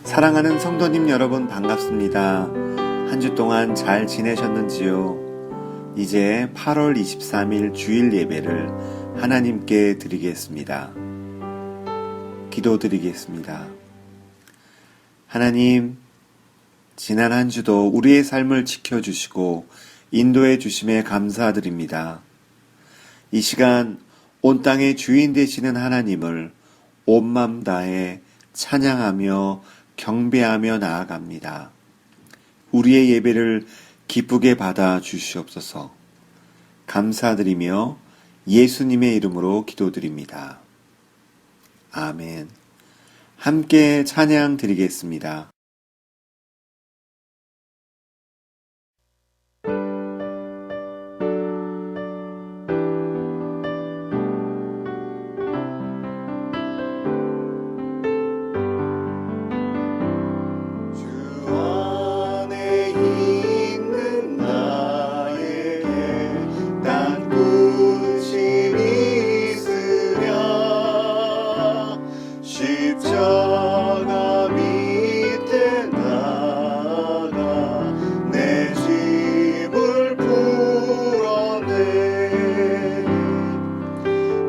사랑하는 성도님 여러분 반갑습니다. 한 주 동안 잘 지내셨는지요? 이제 8월 23일 주일 예배를 하나님께 드리겠습니다. 기도드리겠습니다. 하나님, 지난 한 주도 우리의 삶을 지켜주시고 인도해 주심에 감사드립니다. 이 시간 온 땅의 주인 되시는 하나님을 온 맘 다해 찬양하며 경배하며 나아갑니다. 우리의 예배를 기쁘게 받아 주시옵소서. 감사드리며 예수님의 이름으로 기도드립니다. 아멘. 함께 찬양 드리겠습니다.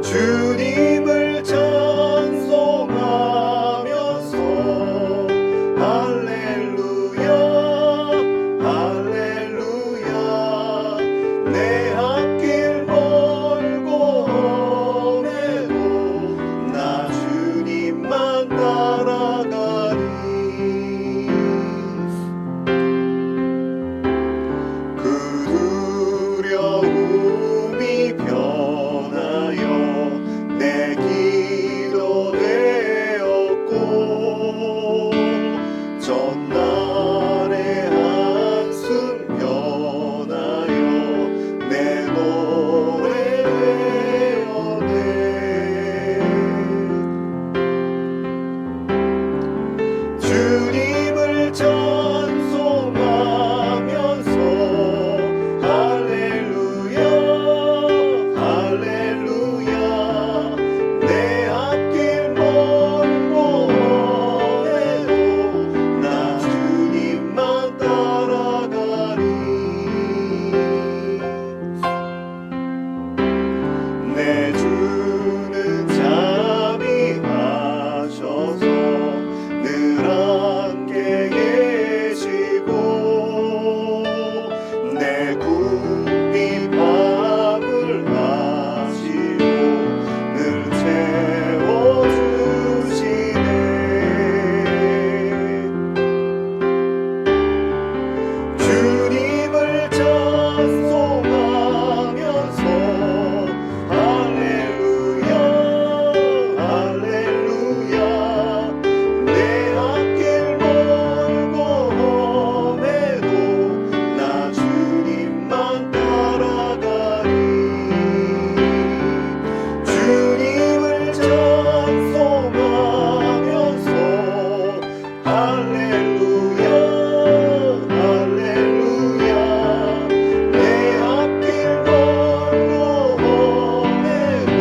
주님을 찬송하면서 할렐루야 할렐루야 내 앞길 멀고 험해도 나 주님만 따라가리 그 두려움이 변하여 내 기도 되었고 전날의 한숨 변하여 내 노래 되었네 주님을 찬송하면서 할렐루야 할렐루야 내 앞길 멀고 험해도 나 주님만 따라가리 내 주는 자비하셔서 늘 함께 계시고 내 굶긴 밥을 하시고 늘 채워주시네 주님을 찬송하면서 할렐루야 할렐루야 내 앞길 멀고 험해도 나 주님만 따라가리 주님을 찬송하면서 할렐루야 할렐루야 내 앞길 멀고 험해도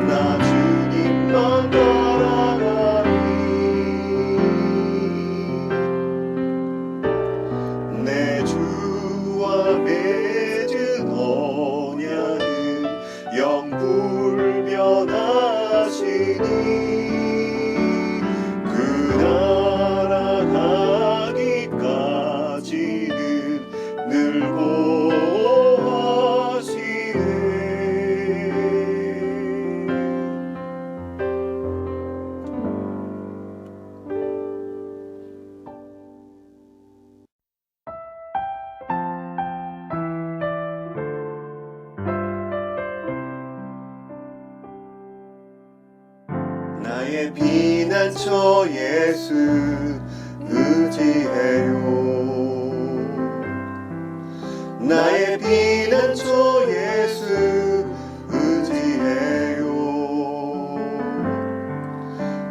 나 주님만 따라가리 내 주와 맺은 언약은 영불변하시니 그 나라 가기까지는 늘 보호하시네 나의 피난처 예수 의지해요 나의 피난처 예수 의지해요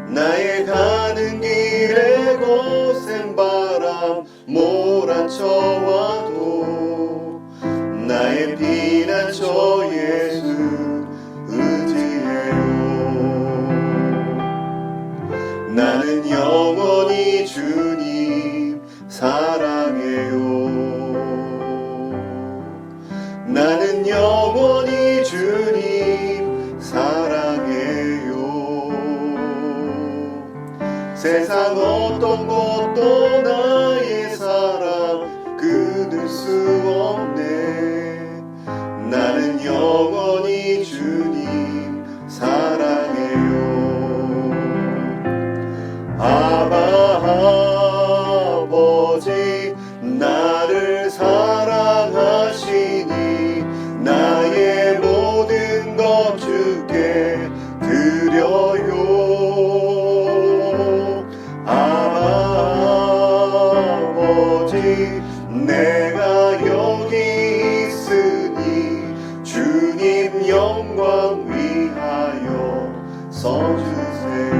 나의 가는 길에 거센 바람 몰아쳐와도 나의 피난처 예수 의지해요 나는 영원히 주 세상 어떤 것도 나의 사랑 끊을 수 없네. 나는 영원히 주님 사랑해요. 아버지 나를 사랑하시니 나의 모든 것 주께 드려요. 아버지 내가 여기 있으니 주님 영광 위하여 서주세요.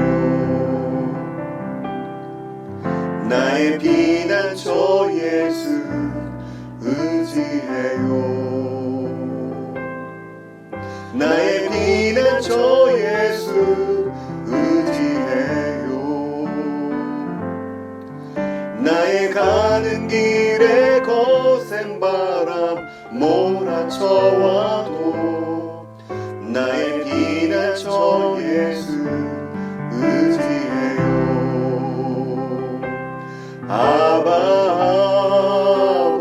나의 피난처 예수 의지해요. 나의 피난처 예수 의지해요. 나의 가는 길에 거센 바람 몰아쳐와도 나의 피난처 예수 의지해요.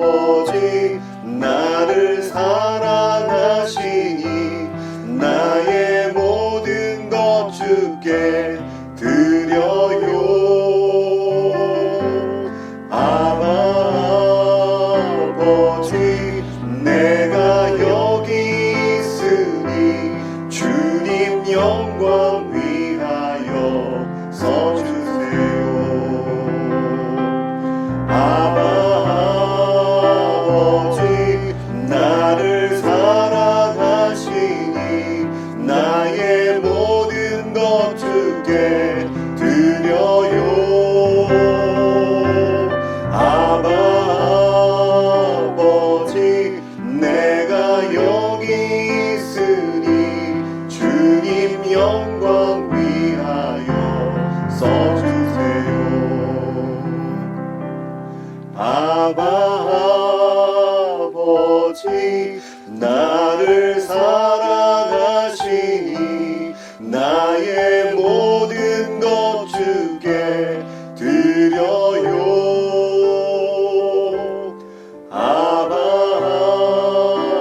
아버지 나를 사랑하시니 나의 모든 것 주께 드려요. 아버지 내가 여기 있으니 주님 영광 위하여 서주세요. 아버지 나를 사랑하시니 나의 모든 것 주께 드려요. 아버지 내가 여기 있으니 주님 영광 위하여 서주세요. 아버지 나를 사랑하시니 나의 모든 것 주께 드려요.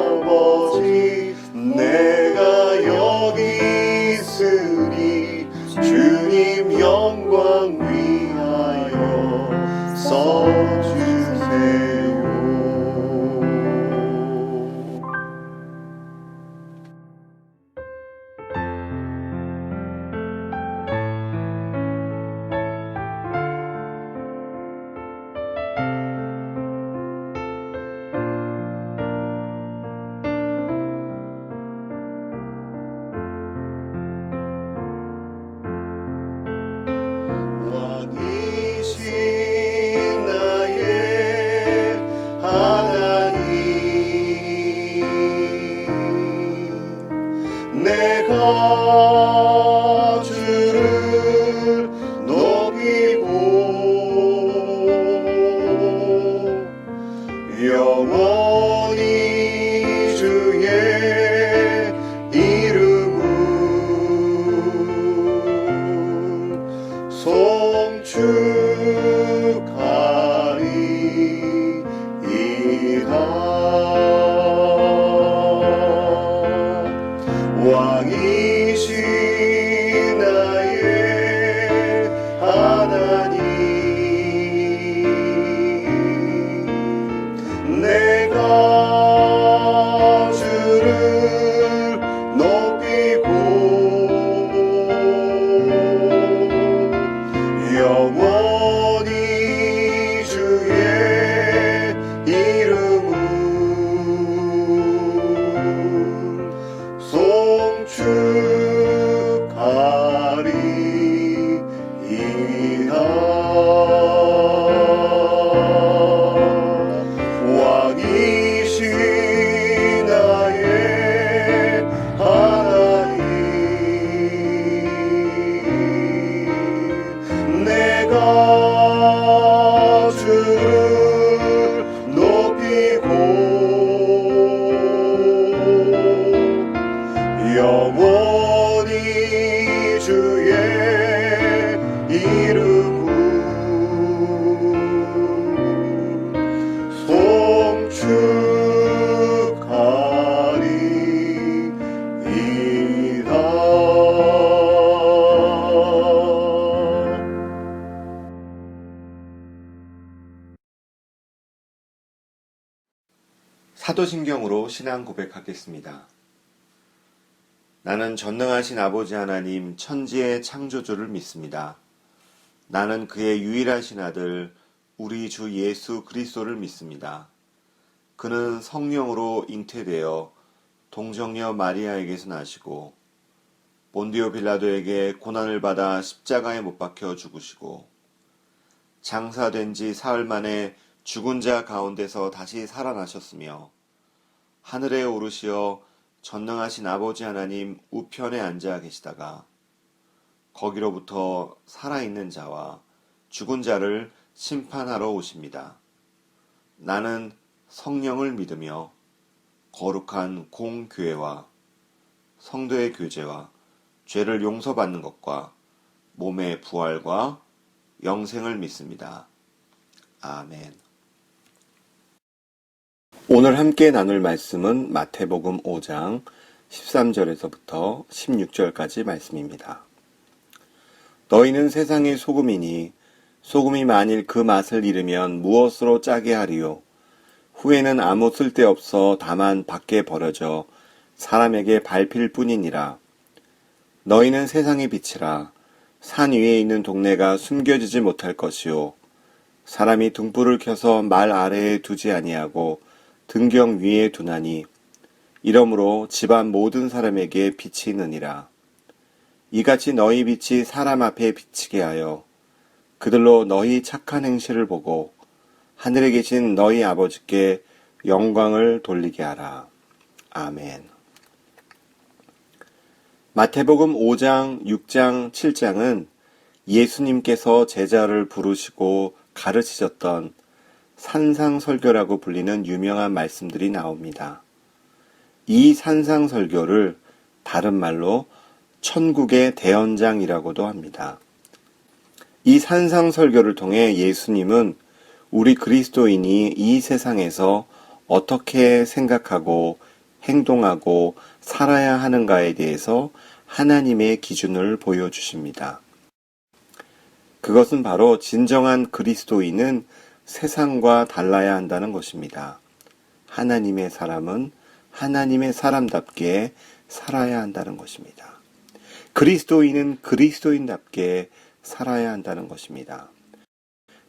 아버지 내가 여기 있으니 주님 영광 위하여 서주세요. 사도신경으로 신앙 고백하겠습니다. 나는 전능하신 아버지 하나님 천지의 창조주를 믿습니다. 나는 그의 유일하신 아들 우리 주 예수 그리스도를 믿습니다. 그는 성령으로 잉태되어 동정녀 마리아에게서 나시고 본디오 빌라도에게 고난을 받아 십자가에 못 박혀 죽으시고 장사된 지 사흘 만에 죽은 자 가운데서 다시 살아나셨으며 하늘에 오르시어 전능하신 아버지 하나님 우편에 앉아 계시다가 거기로부터 살아있는 자와 죽은 자를 심판하러 오십니다. 나는 성령을 믿으며 거룩한 공교회와 성도의 교제와 죄를 용서받는 것과 몸의 부활과 영생을 믿습니다. 아멘. 오늘 함께 나눌 말씀은 마태복음 5장 13절에서부터 16절까지 말씀입니다. 너희는 세상의 소금이니 소금이 만일 그 맛을 잃으면 무엇으로 짜게 하리요? 후에는 아무 쓸데없어 다만 밖에 버려져 사람에게 밟힐 뿐이니라. 너희는 세상의 빛이라. 산 위에 있는 동네가 숨겨지지 못할 것이요 사람이 등불을 켜서 말 아래에 두지 아니하고 등경 위에 두나니 이러므로 집안 모든 사람에게 빛이 느니라. 이같이 너희 빛이 사람 앞에 비치게 하여 그들로 너희 착한 행실을 보고 하늘에 계신 너희 아버지께 영광을 돌리게 하라. 아멘. 마태복음 5장, 6장, 7장은 예수님께서 제자를 부르시고 가르치셨던 산상설교라고 불리는 유명한 말씀들이 나옵니다. 이 산상설교를 다른 말로 천국의 대언장이라고도 합니다. 이 산상설교를 통해 예수님은 우리 그리스도인이 이 세상에서 어떻게 생각하고 행동하고 살아야 하는가에 대해서 하나님의 기준을 보여주십니다. 그것은 바로 진정한 그리스도인은 세상과 달라야 한다는 것입니다. 하나님의 사람은 하나님의 사람답게 살아야 한다는 것입니다. 그리스도인은 그리스도인답게 살아야 한다는 것입니다.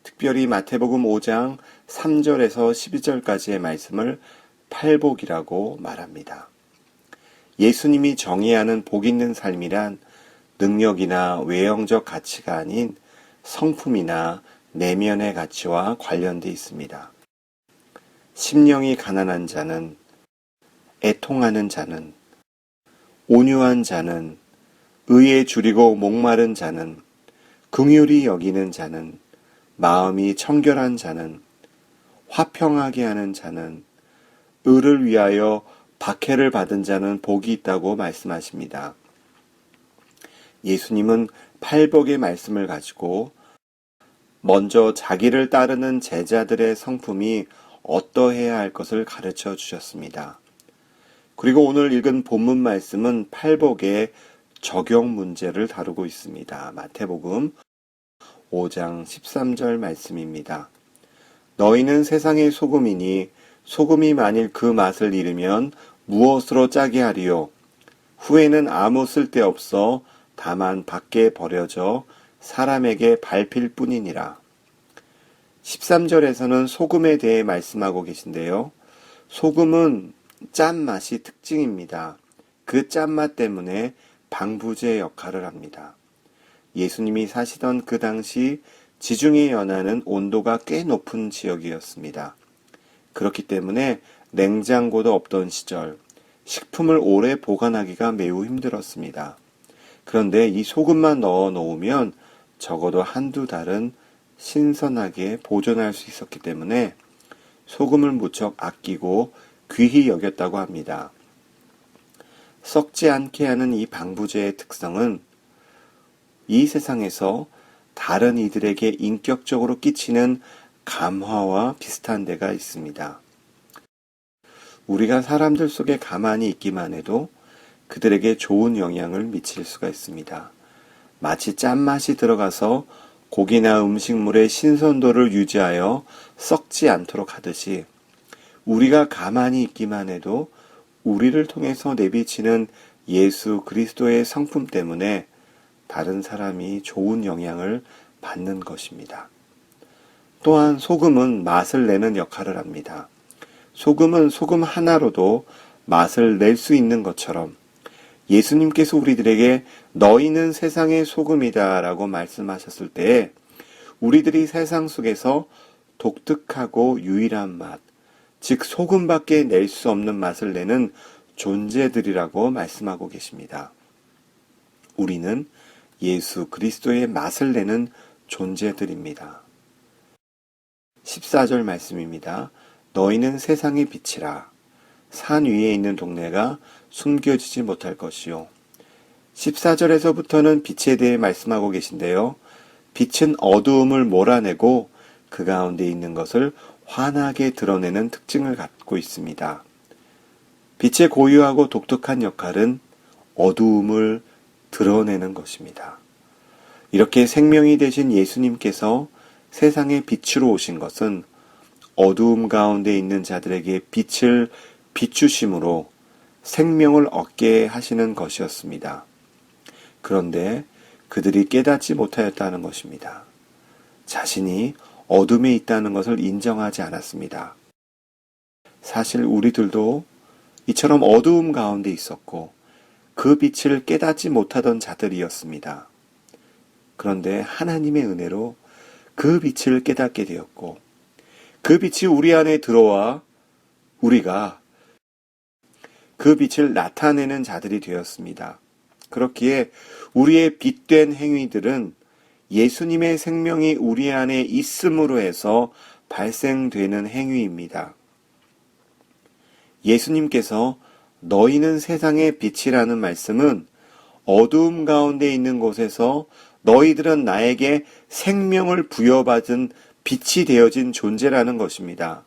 특별히 마태복음 5장 3절에서 12절까지의 말씀을 팔복이라고 말합니다. 예수님이 정의하는 복 있는 삶이란 능력이나 외형적 가치가 아닌 성품이나 내면의 가치와 관련되어 있습니다. 심령이 가난한 자는, 애통하는 자는, 온유한 자는, 의에 줄이고 목마른 자는, 긍휼히 여기는 자는, 마음이 청결한 자는, 화평하게 하는 자는, 의를 위하여 박해를 받은 자는 복이 있다고 말씀하십니다. 예수님은 팔복의 말씀을 가지고 먼저 자기를 따르는 제자들의 성품이 어떠해야 할 것을 가르쳐 주셨습니다. 그리고 오늘 읽은 본문 말씀은 팔복의 적용 문제를 다루고 있습니다. 마태복음 5장 13절 말씀입니다. 너희는 세상의 소금이니 소금이 만일 그 맛을 잃으면 무엇으로 짜게 하리요? 후에는 아무 쓸데없어 다만 밖에 버려져 사람에게 밟힐 뿐이니라. 13절에서는 소금에 대해 말씀하고 계신데요. 소금은 짠맛이 특징입니다. 그 짠맛 때문에 방부제 역할을 합니다. 예수님이 사시던 그 당시 지중해 연안은 온도가 꽤 높은 지역이었습니다. 그렇기 때문에 냉장고도 없던 시절 식품을 오래 보관하기가 매우 힘들었습니다. 그런데 이 소금만 넣어 놓으면 적어도 한두 달은 신선하게 보존할 수 있었기 때문에 소금을 무척 아끼고 귀히 여겼다고 합니다. 썩지 않게 하는 이 방부제의 특성은 이 세상에서 다른 이들에게 인격적으로 끼치는 감화와 비슷한 데가 있습니다. 우리가 사람들 속에 가만히 있기만 해도 그들에게 좋은 영향을 미칠 수가 있습니다. 마치 짠맛이 들어가서 고기나 음식물의 신선도를 유지하여 썩지 않도록 하듯이 우리가 가만히 있기만 해도 우리를 통해서 내비치는 예수 그리스도의 성품 때문에 다른 사람이 좋은 영향을 받는 것입니다. 또한 소금은 맛을 내는 역할을 합니다. 소금은 소금 하나로도 맛을 낼 수 있는 것처럼 예수님께서 우리들에게 너희는 세상의 소금이다 라고 말씀하셨을 때에 우리들이 세상 속에서 독특하고 유일한 맛, 즉 소금밖에 낼 수 없는 맛을 내는 존재들이라고 말씀하고 계십니다. 우리는 예수 그리스도의 맛을 내는 존재들입니다. 14절 말씀입니다. 너희는 세상의 빛이라. 산 위에 있는 동네가 숨겨지지 못할 것이요. 14절에서부터는 빛에 대해 말씀하고 계신데요. 빛은 어두움을 몰아내고 그 가운데 있는 것을 환하게 드러내는 특징을 갖고 있습니다. 빛의 고유하고 독특한 역할은 어두움을 드러내는 것입니다. 이렇게 생명이 되신 예수님께서 세상에 빛으로 오신 것은 어두움 가운데 있는 자들에게 빛을 비추심으로 생명을 얻게 하시는 것이었습니다. 그런데 그들이 깨닫지 못하였다는 것입니다. 자신이 어둠에 있다는 것을 인정하지 않았습니다. 사실 우리들도 이처럼 어두움 가운데 있었고 그 빛을 깨닫지 못하던 자들이었습니다. 그런데 하나님의 은혜로 그 빛을 깨닫게 되었고 그 빛이 우리 안에 들어와 우리가 그 빛을 나타내는 자들이 되었습니다. 그렇기에 우리의 빛된 행위들은 예수님의 생명이 우리 안에 있음으로 해서 발생되는 행위입니다. 예수님께서 너희는 세상의 빛이라는 말씀은 어두움 가운데 있는 곳에서 너희들은 나에게 생명을 부여받은 빛이 되어진 존재라는 것입니다.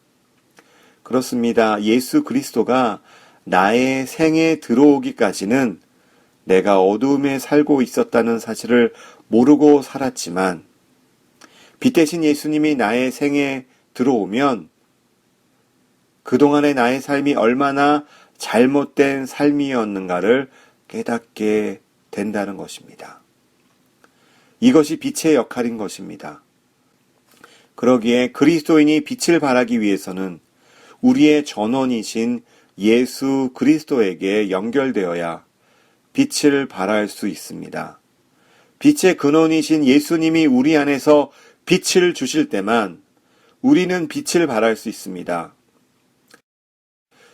그렇습니다. 예수 그리스도가 나의 생에 들어오기까지는 내가 어두움에 살고 있었다는 사실을 모르고 살았지만 빛 대신 예수님이 나의 생에 들어오면 그동안의 나의 삶이 얼마나 잘못된 삶이었는가를 깨닫게 된다는 것입니다. 이것이 빛의 역할인 것입니다. 그러기에 그리스도인이 빛을 발하기 위해서는 우리의 전원이신 예수 그리스도에게 연결되어야 빛을 발할 수 있습니다. 빛의 근원이신 예수님이 우리 안에서 빛을 주실 때만 우리는 빛을 발할 수 있습니다.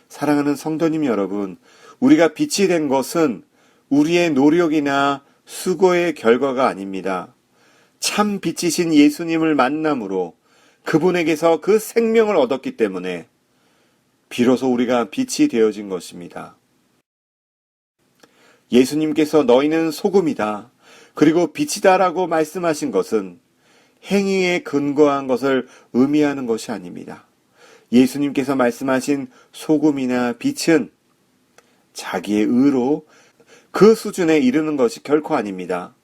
사랑하는 성도님 여러분, 우리가 빛이 된 것은 우리의 노력이나 수고의 결과가 아닙니다. 참 빛이신 예수님을 만남으로 그분에게서 그 생명을 얻었기 때문에 비로소 우리가 빛이 되어진 것입니다. 예수님께서 너희는 소금이다. 그리고 빛이다라고 말씀하신 것은 행위에 근거한 것을 의미하는 것이 아닙니다. 예수님께서 말씀하신 소금이나 빛은 자기의 의로 그 수준에 이르는 것이 결코 아닙니다.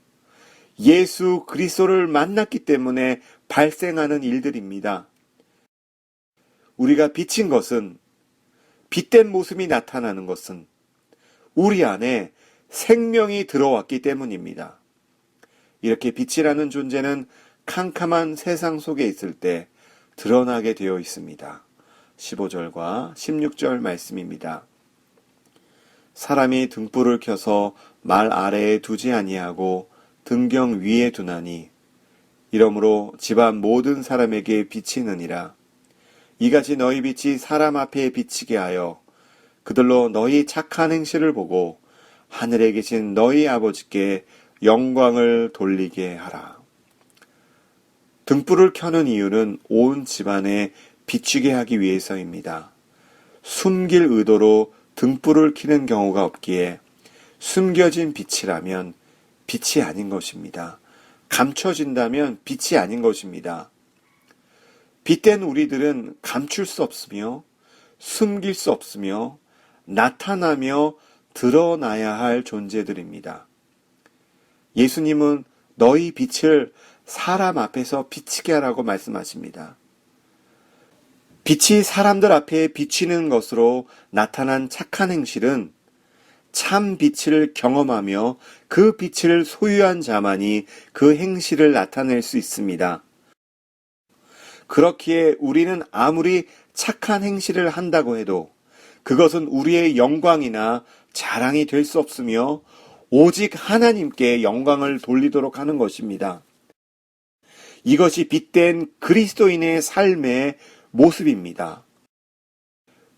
예수 그리스도를 만났기 때문에 발생하는 일들입니다. 우리가 빛인 것은 빛된 모습이 나타나는 것은 우리 안에 생명이 들어왔기 때문입니다. 이렇게 빛이라는 존재는 캄캄한 세상 속에 있을 때 드러나게 되어 있습니다. 15절과 16절 말씀입니다. 사람이 등불을 켜서 말 아래에 두지 아니하고 등경 위에 두나니 이러므로 집안 모든 사람에게 비치느니라. 이같이 너희 빛이 사람 앞에 비치게 하여 그들로 너희 착한 행실을 보고 하늘에 계신 너희 아버지께 영광을 돌리게 하라. 등불을 켜는 이유는 온 집안에 비추게 하기 위해서입니다. 숨길 의도로 등불을 켜는 경우가 없기에 숨겨진 빛이라면 빛이 아닌 것입니다. 감춰진다면 빛이 아닌 것입니다. 빛된 우리들은 감출 수 없으며 숨길 수 없으며 나타나며 드러나야 할 존재들입니다. 예수님은 너희 빛을 사람 앞에서 비치게 하라고 말씀하십니다. 빛이 사람들 앞에 비치는 것으로 나타난 착한 행실은 참 빛을 경험하며 그 빛을 소유한 자만이 그 행실을 나타낼 수 있습니다. 그렇기에 우리는 아무리 착한 행실을 한다고 해도 그것은 우리의 영광이나 자랑이 될 수 없으며 오직 하나님께 영광을 돌리도록 하는 것입니다. 이것이 빛된 그리스도인의 삶의 모습입니다.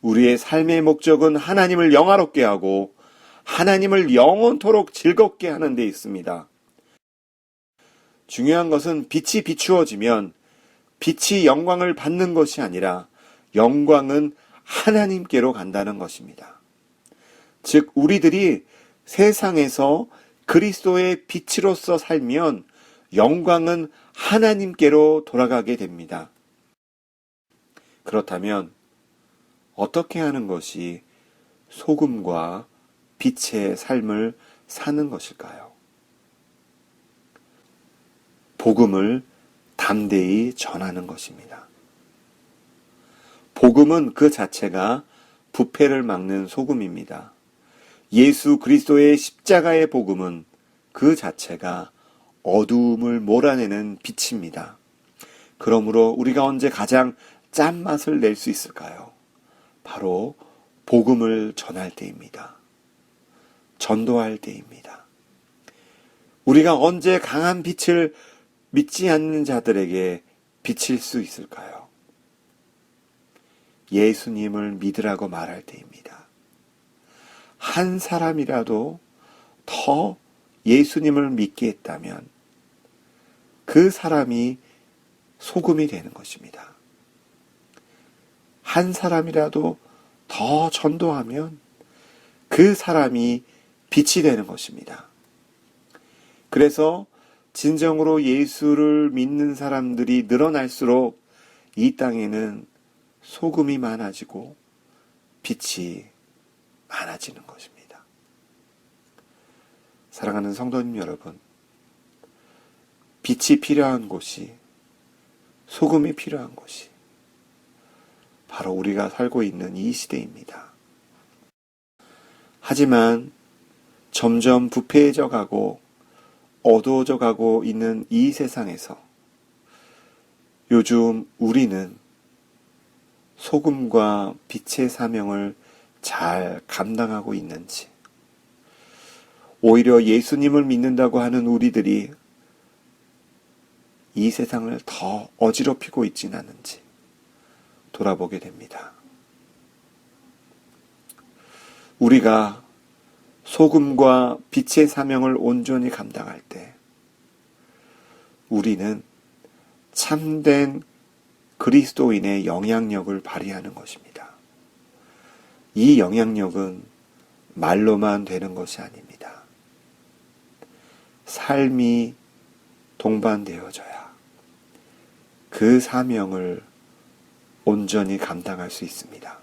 우리의 삶의 목적은 하나님을 영화롭게 하고 하나님을 영원토록 즐겁게 하는 데 있습니다. 중요한 것은 빛이 비추어지면 빛이 영광을 받는 것이 아니라 영광은 하나님께로 간다는 것입니다. 즉 우리들이 세상에서 그리스도의 빛으로서 살면 영광은 하나님께로 돌아가게 됩니다. 그렇다면 어떻게 하는 것이 소금과 빛의 삶을 사는 것일까요? 복음을 담대히 전하는 것입니다. 복음은 그 자체가 부패를 막는 소금입니다. 예수 그리스도의 십자가의 복음은 그 자체가 어두움을 몰아내는 빛입니다. 그러므로 우리가 언제 가장 짠맛을 낼 수 있을까요? 바로 복음을 전할 때입니다. 전도할 때입니다. 우리가 언제 강한 빛을 믿지 않는 자들에게 비칠 수 있을까요? 예수님을 믿으라고 말할 때입니다. 한 사람이라도 더 예수님을 믿게 했다면 그 사람이 소금이 되는 것입니다. 한 사람이라도 더 전도하면 그 사람이 빛이 되는 것입니다. 그래서 진정으로 예수를 믿는 사람들이 늘어날수록 이 땅에는 소금이 많아지고 빛이 많아지는 것입니다. 사랑하는 성도님 여러분, 빛이 필요한 곳이, 소금이 필요한 곳이 바로 우리가 살고 있는 이 시대입니다. 하지만 점점 부패해져 가고 어두워져 가고 있는 이 세상에서 요즘 우리는 소금과 빛의 사명을 잘 감당하고 있는지, 오히려 예수님을 믿는다고 하는 우리들이 이 세상을 더 어지럽히고 있진 않은지 돌아보게 됩니다. 우리가 소금과 빛의 사명을 온전히 감당할 때 우리는 참된 그리스도인의 영향력을 발휘하는 것입니다. 이 영향력은 말로만 되는 것이 아닙니다. 삶이 동반되어져야 그 사명을 온전히 감당할 수 있습니다.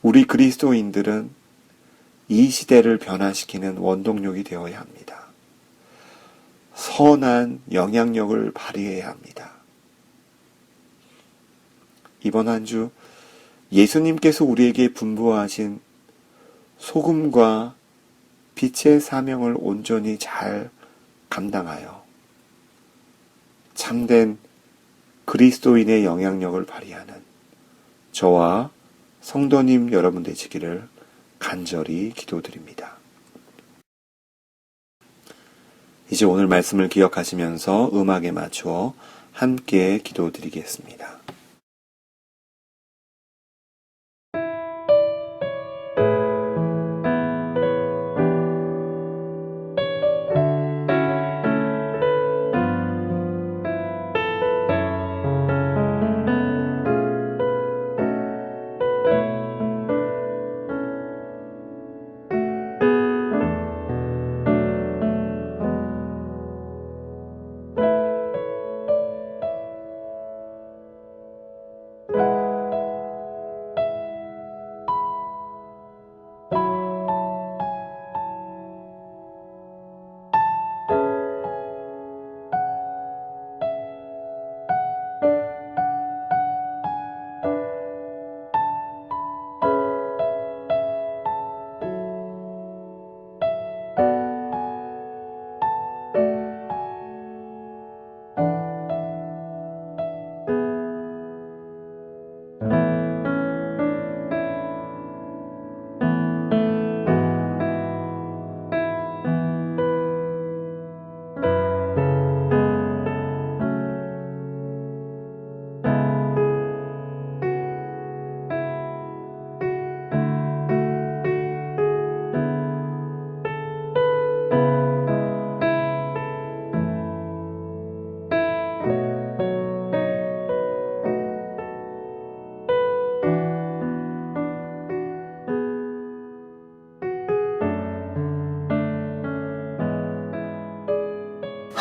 우리 그리스도인들은 이 시대를 변화시키는 원동력이 되어야 합니다. 선한 영향력을 발휘해야 합니다. 이번 한 주 예수님께서 우리에게 분부하신 소금과 빛의 사명을 온전히 잘 감당하여 참된 그리스도인의 영향력을 발휘하는 저와 성도님 여러분 되시기를 간절히 기도드립니다. 이제 오늘 말씀을 기억하시면서 음악에 맞추어 함께 기도드리겠습니다.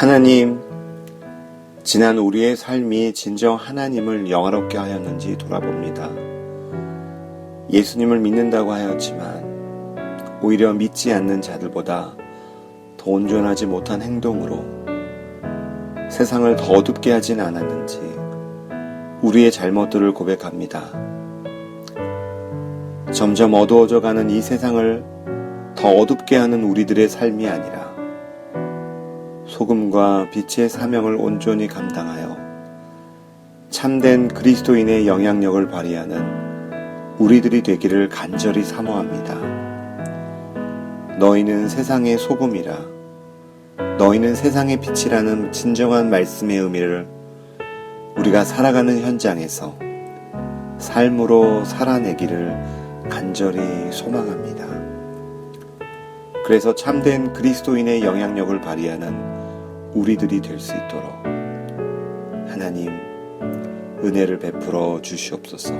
하나님, 지난 우리의 삶이 진정 하나님을 영화롭게 하였는지 돌아봅니다. 예수님을 믿는다고 하였지만 오히려 믿지 않는 자들보다 더 온전하지 못한 행동으로 세상을 더 어둡게 하진 않았는지 우리의 잘못들을 고백합니다. 점점 어두워져가는 이 세상을 더 어둡게 하는 우리들의 삶이 아니라 소금과 빛의 사명을 온전히 감당하여 참된 그리스도인의 영향력을 발휘하는 우리들이 되기를 간절히 사모합니다. 너희는 세상의 소금이라, 너희는 세상의 빛이라는 진정한 말씀의 의미를 우리가 살아가는 현장에서 삶으로 살아내기를 간절히 소망합니다. 그래서 참된 그리스도인의 영향력을 발휘하는 우리들이 될 수 있도록 하나님 은혜를 베풀어 주시옵소서.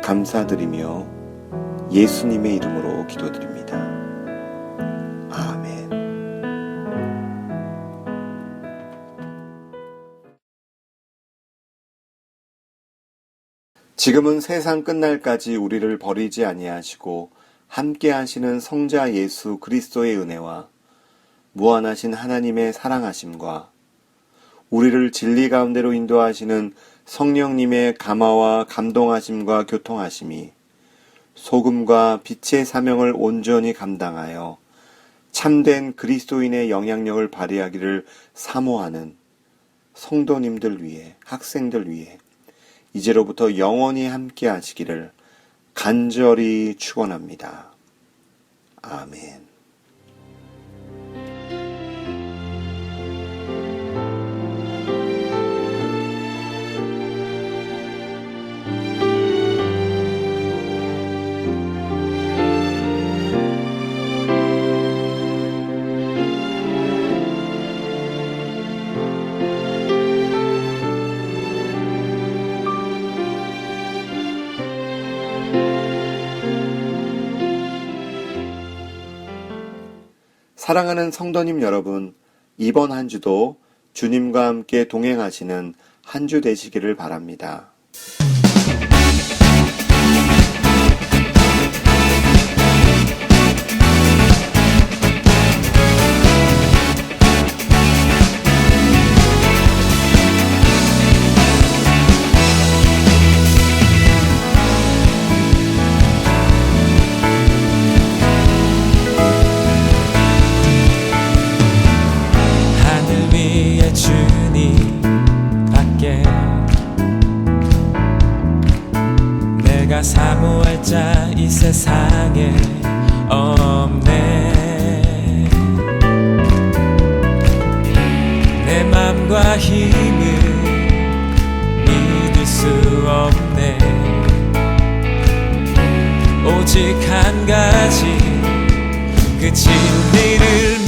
감사드리며 예수님의 이름으로 기도드립니다. 아멘. 지금은 세상 끝날까지 우리를 버리지 아니하시고 함께 하시는 성자 예수 그리스도의 은혜와 무한하신 하나님의 사랑하심과 우리를 진리 가운데로 인도하시는 성령님의 감화와 감동하심과 교통하심이 소금과 빛의 사명을 온전히 감당하여 참된 그리스도인의 영향력을 발휘하기를 사모하는 성도님들 위해, 학생들 위해 이제로부터 영원히 함께 하시기를 간절히 축원합니다. 아멘. 사랑하는 성도님 여러분, 이번 한 주도 주님과 함께 동행하시는 한 주 되시기를 바랍니다. 내가 사모할 자 이 세상에 없네. 내 맘과 힘을 믿을 수 없네. 오직 한 가지 그 진리를